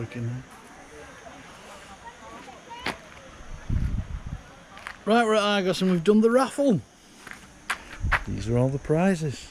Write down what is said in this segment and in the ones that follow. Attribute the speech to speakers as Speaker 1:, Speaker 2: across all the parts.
Speaker 1: working now. Right, we're at Argos and we've done the raffle. These are all the prizes.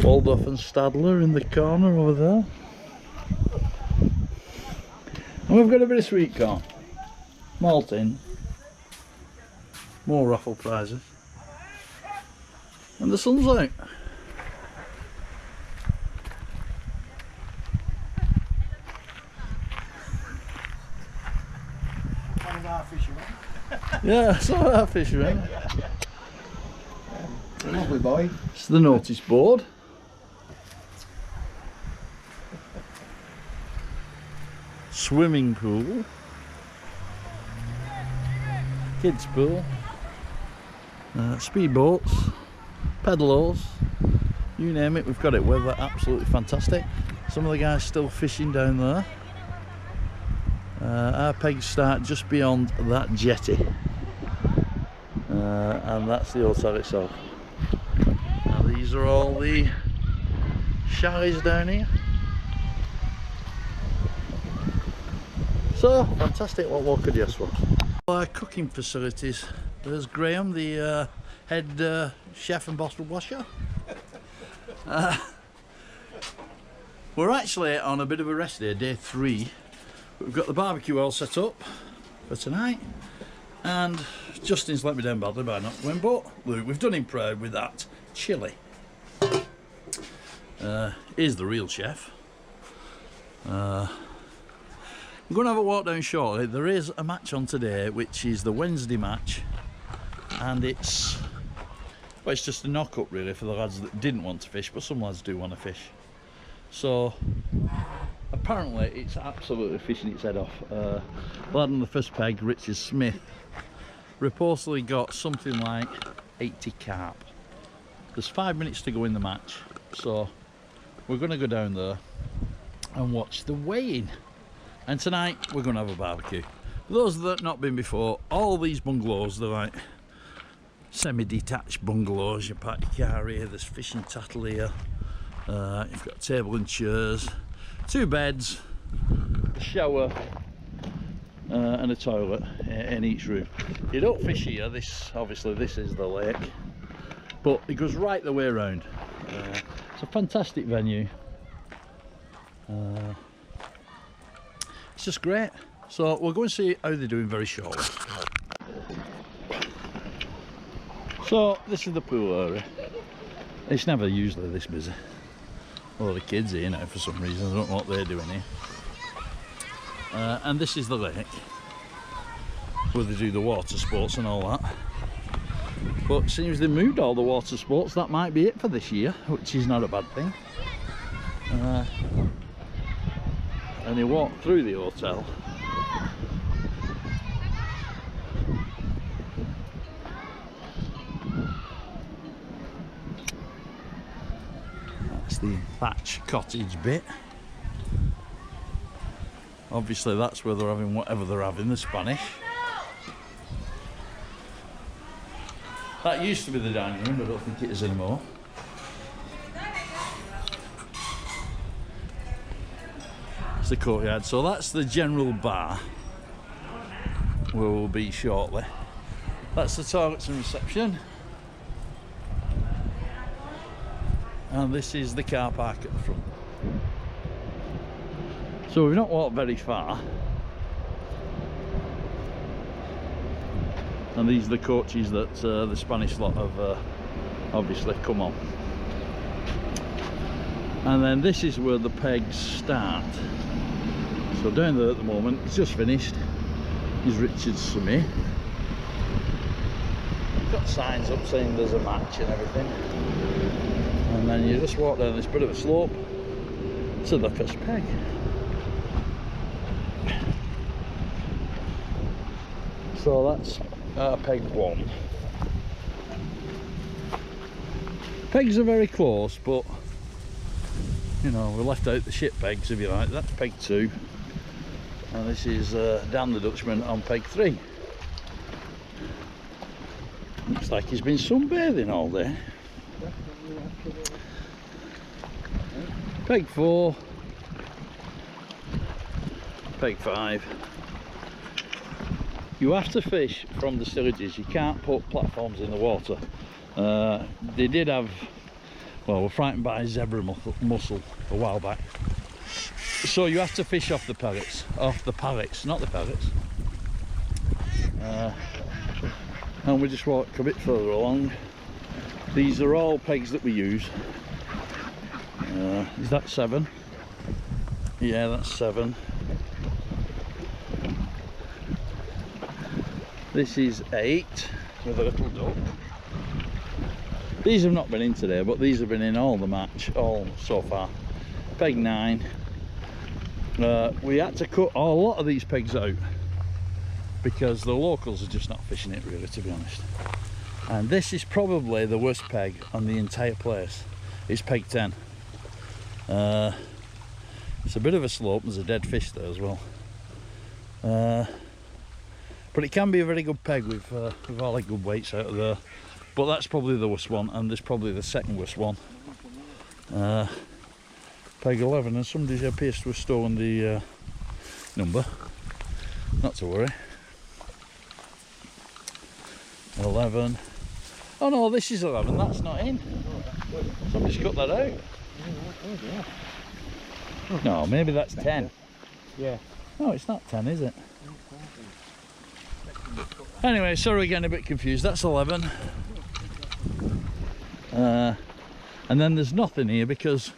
Speaker 1: Waldorf and Stadler in the corner over there. And we've got a bit of sweet corn. Malt in. More raffle prizes. And the sun's out. Yeah, I saw that fisherman.
Speaker 2: Lovely boy.
Speaker 1: It's the notice board. Swimming pool. Kids pool. Speedboats. Pedalers. You name it, we've got it. Weather absolutely fantastic. Some of the guys still fishing down there. Our pegs start just beyond that jetty. And that's the hotel itself. Now these are all the chalets down here. So fantastic, what more could you ask for? Our cooking facilities. There's Graham, the head chef and bottle washer. We're actually on a bit of a rest day 3. We've got the barbecue all set up for tonight, and Justin's let me down badly by not going, but look, we've done him proud with that chilli. Here's the real chef. I'm going to have a walk down shortly. There is a match on today, which is the Wednesday match, and it's just a knock-up really for the lads that didn't want to fish, but some lads do want to fish. So apparently it's absolutely fishing its head off. The lad on the first peg, Richard Smith, reportedly got something like 80 carp. There's 5 minutes to go in the match, so we're going to go down there and watch the weigh-in. And tonight we're going to have a barbecue. For those that have not been before, all these bungalows, they're like semi-detached bungalows. You park your car here, there's fishing tattle here, you've got a table and chairs, 2 beds, a shower, and a toilet in each room. You don't fish here. Obviously this is the lake, but it goes right the way around. It's a fantastic venue. It's just great. So we'll go and see how they're doing very shortly. So this is the pool area. It's never usually this busy. All the kids here now for some reason. I don't know what they're doing here. And this is the lake where they do the water sports and all that. But seems they moved all the water sports. That might be it for this year, which is not a bad thing. And you walk through the hotel. That's the thatch cottage bit. Obviously that's where they're having whatever they're having, the Spanish. That used to be the dining room, but I don't think it is anymore. It's the courtyard, so that's the general bar where we'll be shortly. That's the toilets and reception. And this is the car park at the front. So we've not walked very far. And these are the coaches that the Spanish lot have obviously come on. And then this is where the pegs start. So down there at the moment, it's just finished, is Richard Smith. Got signs up saying there's a match and everything. And then you just walk down this bit of a slope to the first peg. So that's peg 1. Pegs are very close, but you know, we left out the shit pegs if you like. That's peg 2. And this is Dan the Dutchman on peg 3. Looks like he's been sunbathing all day. Peg 4, peg 5. You have to fish from the stillages, you can't put platforms in the water. They did have, well, we're frightened by zebra mussel a while back. So you have to fish off the pellets, not the pellets. And we just walk a bit further along. These are all pegs that we use. Is that 7? Yeah, that's 7. This is 8 with a little duck. These have not been in today, but these have been in all the match, all so far. Peg 9. We had to cut a lot of these pegs out because the locals are just not fishing it really, to be honest. And this is probably the worst peg on the entire place. It's peg 10. It's a bit of a slope, there's a dead fish there as well. But it can be a very good peg with all the good weights out of there. But that's probably the worst one, and there's probably the second worst one. Peg 11, and somebody appears to have stolen the number. Not to worry. 11. Oh no, this is 11, that's not in. Somebody's cut that out. No, maybe that's 10.
Speaker 2: Yeah.
Speaker 1: No, it's not 10, is it? Anyway, sorry we're getting a bit confused. That's 11. And then there's nothing here because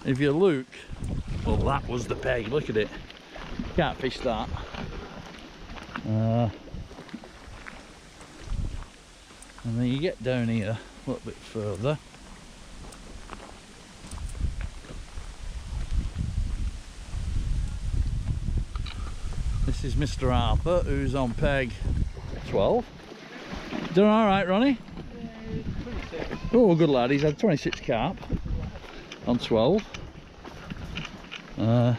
Speaker 1: if you look, well, that was the peg. Look at it. Can't fish that. And then you get down here a little bit further. This is Mr. Arthur, who's on peg 12. Doing all right, Ronnie? Oh, good lad. He's had 26 carp on 12. A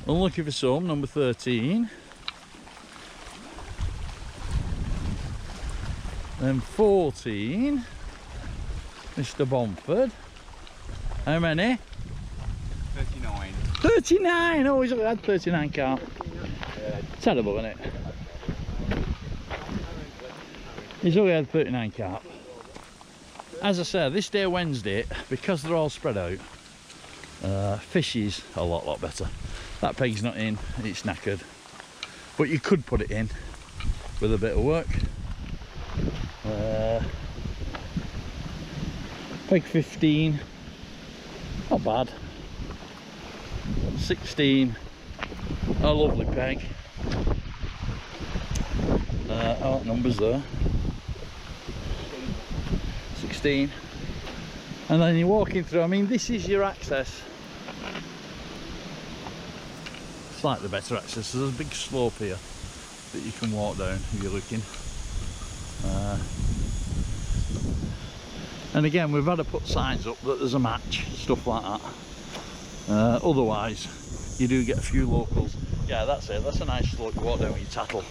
Speaker 1: Unlucky for some, number 13. Then 14, Mr. Bomford. How many?
Speaker 2: 39.
Speaker 1: 39! Oh, he's only had 39 carp. Terrible, isn't it? He's only had 39 carp. As I said, this day Wednesday, because they're all spread out, fish is a lot better. That peg's not in, it's knackered. But you could put it in with a bit of work. Peg 15, not bad. 16, a lovely peg. Oh, numbers there. 16. And then you're walking through, I mean, this is your access. Slightly better access. There's a big slope here that you can walk down if you're looking. And again, we've had to put signs up that there's a match, stuff like that. Otherwise, you do get a few locals. Yeah, that's it. That's a nice slope to walk down with your tattle.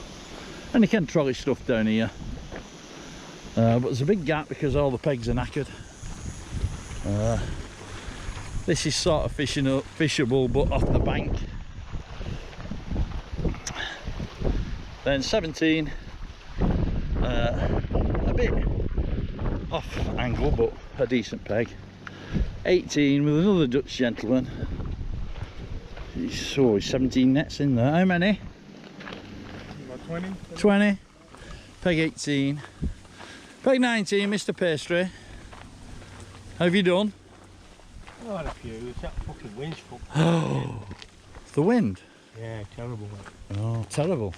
Speaker 1: And you can trolley stuff down here. But there's a big gap because all the pegs are knackered. This is sort of fishable, but off the bank. Then 17, a bit off angle, but a decent peg. 18 with another Dutch gentleman. So 17 nets in there. How many?
Speaker 2: About 20.
Speaker 1: 20. Peg 18. Peg 19, Mr. Pastry. How have you done?
Speaker 2: I had a few. It's that fucking wind's fucked.
Speaker 1: Oh, the wind?
Speaker 2: Yeah, terrible.
Speaker 1: Oh, terrible.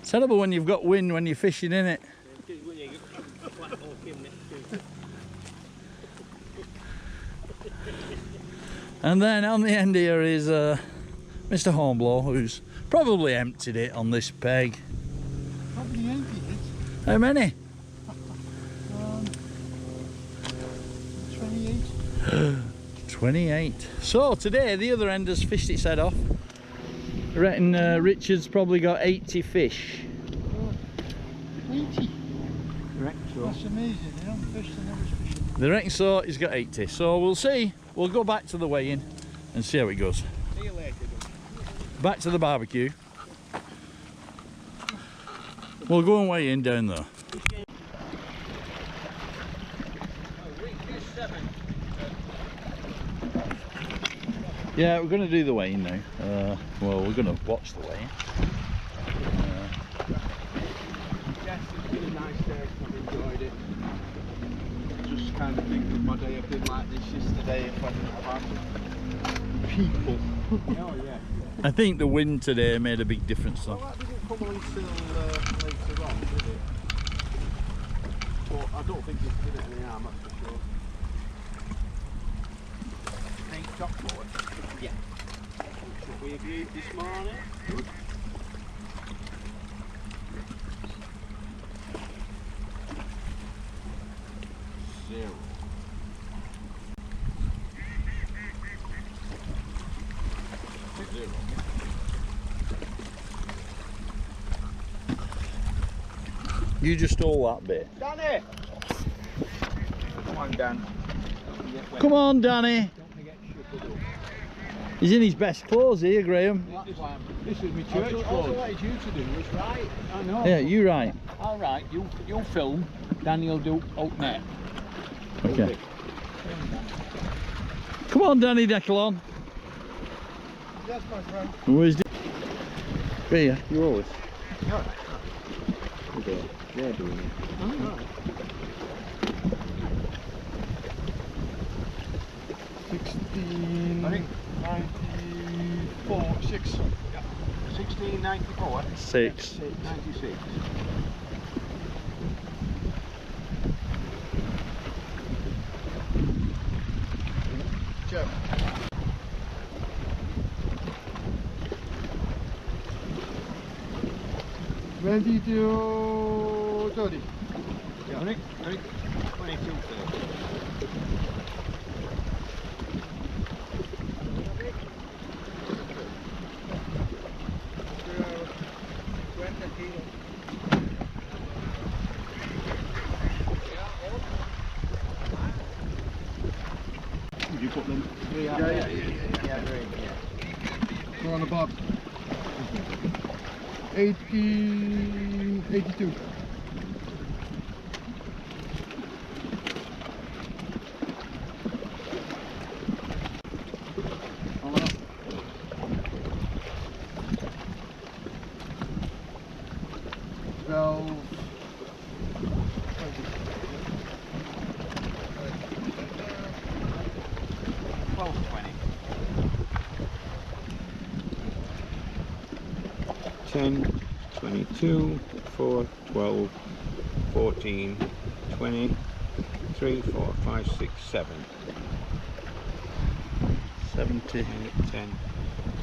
Speaker 1: Terrible when you've got wind when you're fishing, innit? And then on the end here is Mr. Hornblow, who's probably emptied it on this peg.
Speaker 2: Probably emptied it.
Speaker 1: How many?
Speaker 2: 28.
Speaker 1: 28. So today the other end has fished its head off. I reckon Richard's probably got 80 fish.
Speaker 2: 80. Correct, so. so.
Speaker 3: That's amazing, they don't fish, they never fish.
Speaker 1: They reckon so. He's got 80. So we'll see. We'll go back to the weigh-in and see how it goes.
Speaker 2: See you later.
Speaker 1: Back to the barbecue. We'll go and weigh in down there. Yeah, we're going to do the weigh-in now. Well, we're going to watch the weigh-in.
Speaker 3: Yes, it's been a nice day, I've enjoyed it. Just kind of think if my day had been like this yesterday, if I didn't have people. Oh yeah.
Speaker 1: I think the wind today made a big difference though.
Speaker 3: Well, that didn't come until later on, did it? But I don't think it's did it any harm, that's for sure. Think top forward? Yeah. What we viewed this morning? Good. Zero.
Speaker 1: You just stole that bit.
Speaker 3: Danny! Come on, Dan.
Speaker 1: Come on, Danny.
Speaker 3: Don't forget shuffled up.
Speaker 1: He's in his best clothes here, Graham.
Speaker 3: This is my church clothes. All I wanted you to do was right. I know.
Speaker 1: Yeah, you right.
Speaker 3: All right, you film. Daniel do out net.
Speaker 1: Okay. Come on, Danny Decalon.
Speaker 3: Yes, my friend.
Speaker 1: Where's the... Here, you're always.
Speaker 3: Okay. They're doing it. All right. 1694, 6. Yeah. 1694.
Speaker 1: 6.
Speaker 3: 96. Jeff. Ready to 30. Yeah. 22, 30. You put them? Yeah. Go on the bob. 82.
Speaker 4: Ten, 22, 4, 12, 14, 20, 3, 4, 5, 6, 7.
Speaker 1: 70.
Speaker 4: 10,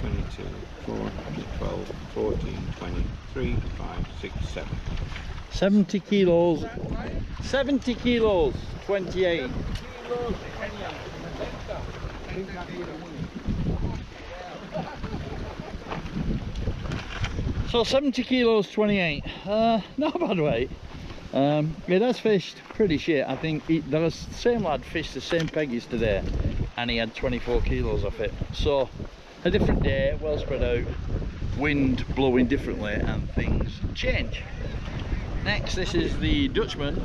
Speaker 4: 22, 4, 12, 14, 20, 3, 5, 6, 7.
Speaker 1: 70 kilos. 70 kilos. 28. So 70 kilos, 28. Not a bad weight. It has fished pretty shit. I think there was the same lad fished the same peggies today and he had 24 kilos off it. So a different day, well spread out, wind blowing differently and things change. Next, this is the Dutchman,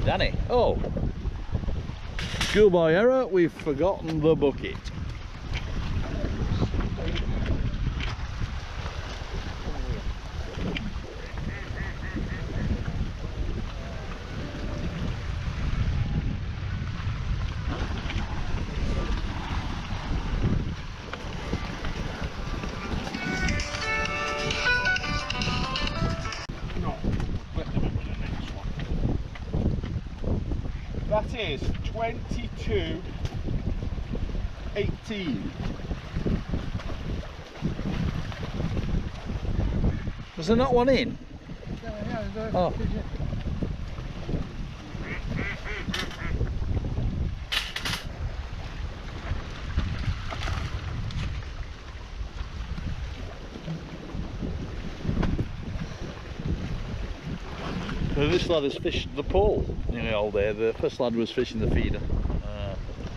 Speaker 1: Danny. Oh, schoolboy error, we've forgotten the bucket.
Speaker 3: That is 22.18.
Speaker 1: Was there not one in?
Speaker 3: Yeah,
Speaker 1: Oh. This lad has fished the pole nearly all day. The first lad was fishing the feeder.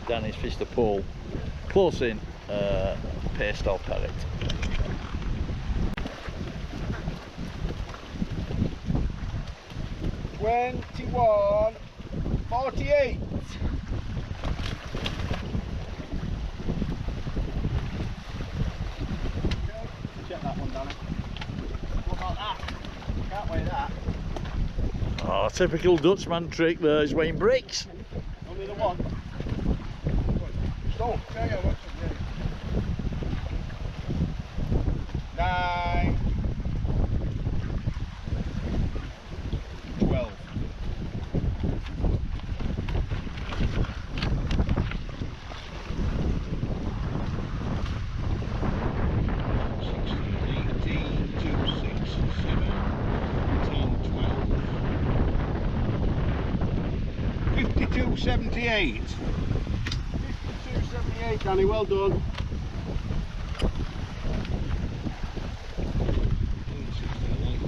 Speaker 1: Danny's fished the pole. Close in, paste off parrot.
Speaker 3: $21.48. Check that one, Danny. What about that? Can't weigh that.
Speaker 1: Oh, typical Dutchman trick there is weighing bricks.
Speaker 3: Only the one. Stone. Yeah, watch it. 9, 12.
Speaker 4: $52.78.
Speaker 3: $52.78, Danny, well done.
Speaker 4: 16, 18,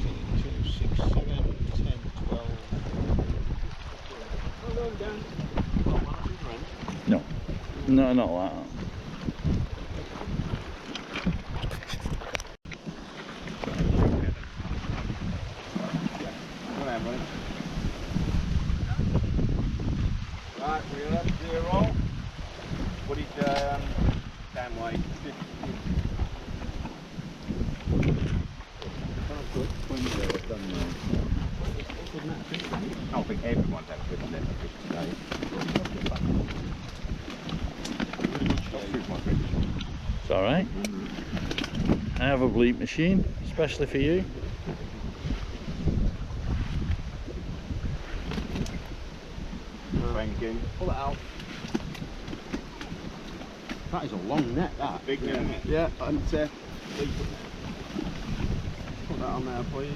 Speaker 4: 2, 6, 7, 10, 12.
Speaker 3: Well done, Dan.
Speaker 1: No, no, not that.
Speaker 3: Right, we're at 0. What is down weight? I don't think everyone's had a good net fish today.
Speaker 1: It's alright. I have a bleep machine, especially for you.
Speaker 3: Thank you. Pull it out. That is a long net, that.
Speaker 4: Big net, isn't it?
Speaker 3: Yeah, and put that on there, please.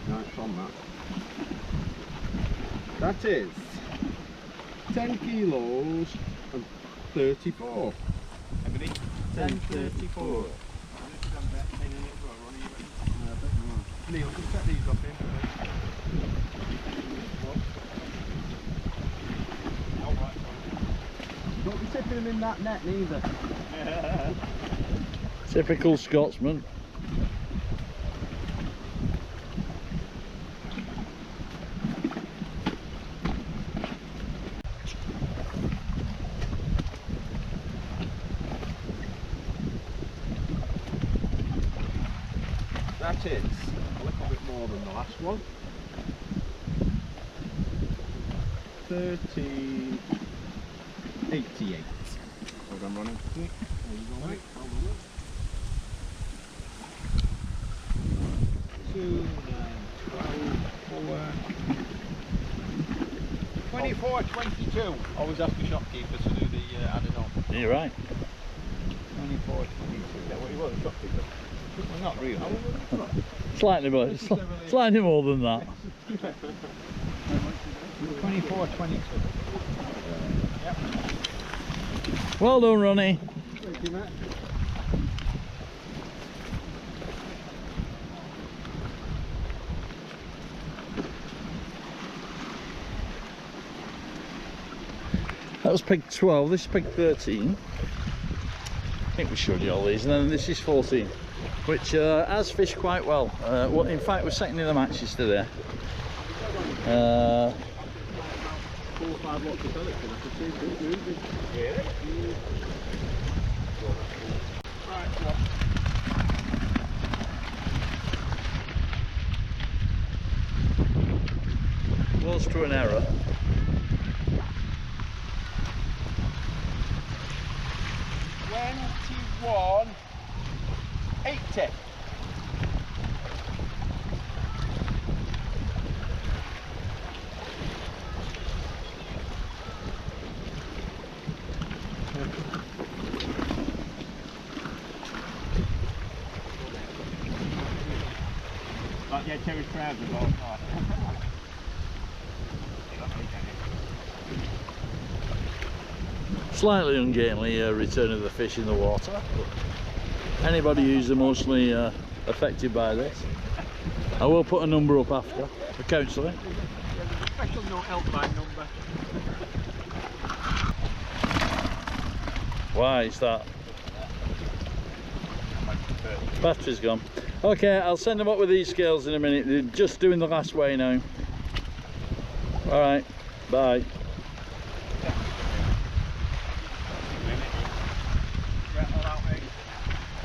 Speaker 3: No, it's on that. That is 10 kilos and 34.
Speaker 4: Everybody?
Speaker 3: 10.34. Neil, can you set these up in? Don't be tipping them in that net neither.
Speaker 1: Typical Scotsman.
Speaker 3: That is a little bit more than the last one. 13.88. Hold on, running. There you go, mate. Hold on. 2, 9, 12, 4. 24.22. Always ask the shopkeeper to do the added on.
Speaker 1: You're right.
Speaker 3: 24.22. Yeah, what you want, the shopkeeper? Well, not really.
Speaker 1: Slightly more than that.
Speaker 3: 24.22. Yep.
Speaker 1: Well done, Ronnie.
Speaker 3: Thank you, Matt.
Speaker 1: That was peg 12, this is peg 13. I think we showed you all these, and then this is 14, which has fished quite well. Well, in fact, we're second in the matches today.
Speaker 3: 4 or 5 lots of pellets in, I could see good moving. Yeah. Right, so.
Speaker 1: Close to an error.
Speaker 3: $21.80. Like, yeah, Terry's trousers all right.
Speaker 1: Slightly ungainly return of the fish in the water. Anybody who's emotionally affected by this I will put a number up after the counsellor.
Speaker 3: Special no helpline number.
Speaker 1: Why is that? Battery's gone. Okay, I'll send them up with these scales in a minute. They're just doing the last way now. Alright, bye.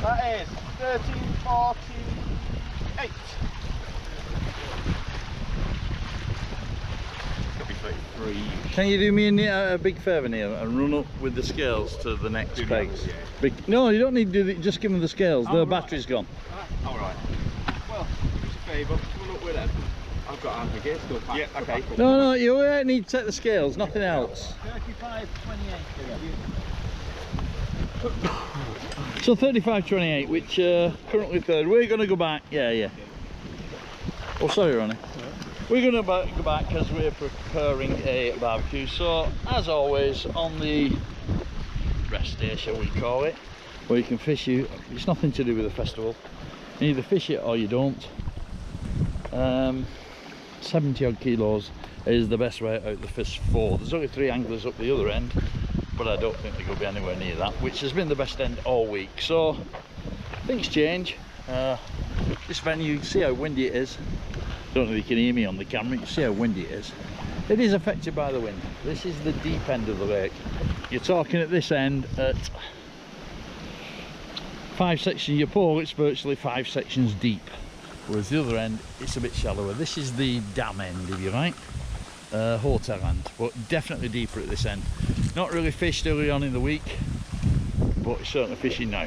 Speaker 3: That is 1348. Could be 33.
Speaker 1: Can you do me a big favour, Neil, and run up with the scales to the next
Speaker 3: Do the
Speaker 1: pegs?
Speaker 3: others, yeah.
Speaker 1: No, you don't need to do it, just give them the scales.
Speaker 3: Oh,
Speaker 1: The
Speaker 3: right.
Speaker 1: battery's gone.
Speaker 3: Alright. Well, do us a favour, come up with them. I've got half a gear still packed. Yeah, okay.
Speaker 1: No, you don't need to take the scales, nothing else.
Speaker 2: 35.28.
Speaker 1: So 35.28, which currently third. We're going to go back. Yeah. Oh, sorry, Ronnie. We're going to go back because we're preparing a barbecue. So, as always, on the rest station, we call it, where you can fish you. It's nothing to do with the festival. You either fish it or you don't. 70 odd kilos is the best way out the fish for. There's only 3 anglers up the other end, but I don't think they're going to be anywhere near that, which has been the best end all week. So things change. This venue, you can see how windy it is. Don't know if you can hear me on the camera. You can see how windy it is. It is affected by the wind. This is the deep end of the lake. You're talking at this end at 5 sections. Your pole, it's virtually 5 sections deep, whereas the other end it's a bit shallower. This is the dam end, if you like, hotel end, but definitely deeper at this end. Not really fished early on in the week, but certainly fishing now.